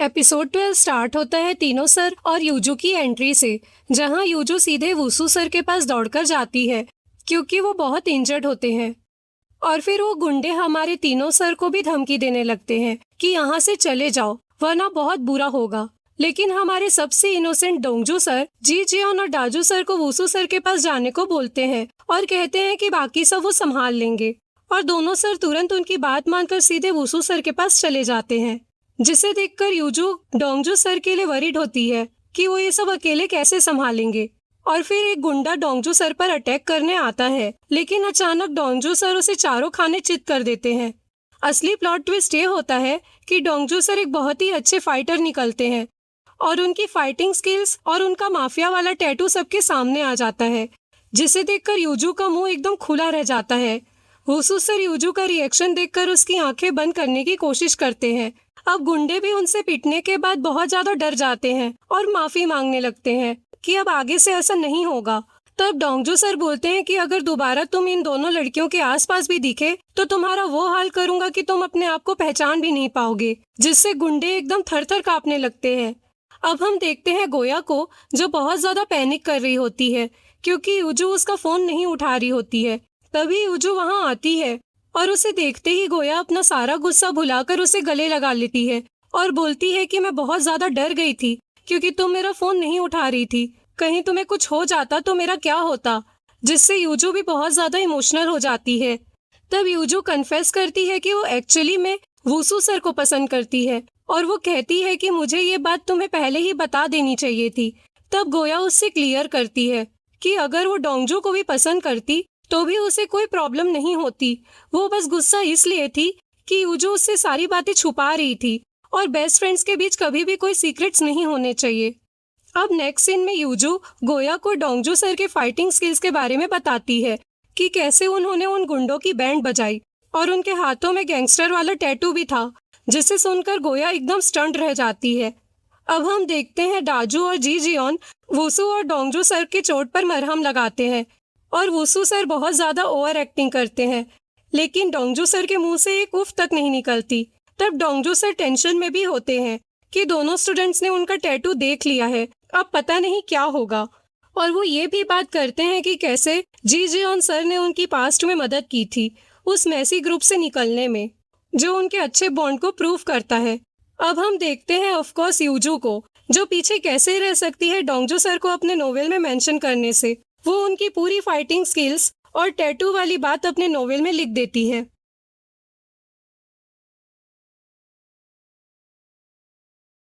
Episode 12 start होता है तीनों सर और यूजू की एंट्री से, जहां यूजू सीधे वुसु सर के पास दौड़कर जाती है क्योंकि वो बहुत इंजर्ड होते हैं। और फिर वो गुंडे हमारे तीनों सर को भी धमकी देने लगते हैं कि यहाँ से चले जाओ वरना बहुत बुरा होगा। लेकिन हमारे सबसे इनोसेंट डोंगजू सर जी जियोन और डाजू सर को वुसु सर के पास जाने को बोलते हैं और कहते हैं कि बाकी सब वो संभाल लेंगे। और दोनों सर तुरंत उनकी बात मानकर सीधे वुसु सर के पास चले जाते हैं, जिसे देखकर यूजू डोंगजू सर के लिए वरीड होती है कि वो ये सब अकेले कैसे संभालेंगे। और फिर एक गुंडा डोंगजू सर पर अटैक करने आता है, लेकिन अचानक डोंगजू सर उसे चारों खाने चित कर देते हैं। असली प्लॉट ट्विस्ट ये होता है कि डोंगजू सर एक बहुत ही अच्छे फाइटर निकलते हैं और उनकी फाइटिंग स्किल्स और उनका माफिया वाला टैटू सबके सामने आ जाता है, जिसे देखकर यूजू का मुंह एकदम खुला रह जाता है। वुसु सर यूजू का रिएक्शन देखकर उसकी आंखें बंद करने की कोशिश करते हैं। अब गुंडे भी उनसे पिटने के बाद बहुत ज्यादा डर जाते हैं और माफी मांगने लगते हैं कि अब आगे से ऐसा नहीं होगा। तब डोंगजू सर बोलते हैं कि अगर दोबारा तुम इन दोनों लड़कियों के आसपास भी दिखे तो तुम्हारा वो हाल करूंगा कि तुम अपने आप को पहचान भी नहीं पाओगे, जिससे गुंडे एकदम थर थर कांपने लगते हैं। अब हम देखते हैं गोया को, जो बहुत ज्यादा पैनिक कर रही होती है क्योंकि यूजू उसका फोन नहीं उठा रही होती है। तभी यूजू वहाँ आती है और उसे देखते ही गोया अपना सारा गुस्सा भुलाकर उसे गले लगा लेती है और बोलती है कि मैं बहुत ज्यादा डर गई थी क्योंकि तुम मेरा फोन नहीं उठा रही थी। कहीं तुम्हें कुछ हो जाता तो मेरा क्या होता, जिससे यूजू भी बहुत ज्यादा इमोशनल हो जाती है। तब यूजू कन्फेस करती है कि वो एक्चुअली में वुसु सर को पसंद करती है और वो कहती है कि मुझे ये बात तुम्हें पहले ही बता देनी चाहिए थी। तब गोया उससे क्लियर करती है कि अगर वो डोंगजू को भी पसंद करती तो भी उसे कोई प्रॉब्लम नहीं होती। वो बस गुस्सा इसलिए थी कि यूजू उससे सारी बातें छुपा रही थी और बेस्ट फ्रेंड्स के बीच कभी भी कोई सीक्रेट्स नहीं होने चाहिए। अब नेक्स्ट सीन में यूजू गोया को डोंगजू सर के फाइटिंग स्किल्स के बारे में बताती है कि कैसे उन्होंने उन गुंडों की बैंड बजाई और उनके हाथों में गैंगस्टर वाला टैटू भी था, जिसे सुनकर गोया एकदम स्टंट रह जाती है। अब हम देखते हैं डाजू और जी जियोन वुसु और डोंगजू सर के चोट पर मरहम लगाते हैं और वुसु सर बहुत ज्यादा ओवर एक्टिंग करते हैं, लेकिन डोंगजू सर के मुंह से एक उफ तक नहीं निकलती। तब डोंगजू सर टेंशन में भी होते हैं कि दोनों स्टूडेंट्स ने उनका टैटू देख लिया है, अब पता नहीं क्या होगा। और वो ये भी बात करते हैं कि कैसे जी जियोन सर ने उनकी पास्ट में मदद की थी उस मैसी ग्रुप से निकलने में, जो उनके अच्छे बॉन्ड को प्रूव करता है। अब हम देखते हैं ऑफ कोर्स यूजू को, जो पीछे कैसे रह सकती है डोंगजू सर को अपने नोवेल में मेंशन करने से। वो उनकी पूरी फाइटिंग स्किल्स और टैटू वाली बात अपने नोवेल में लिख देती है।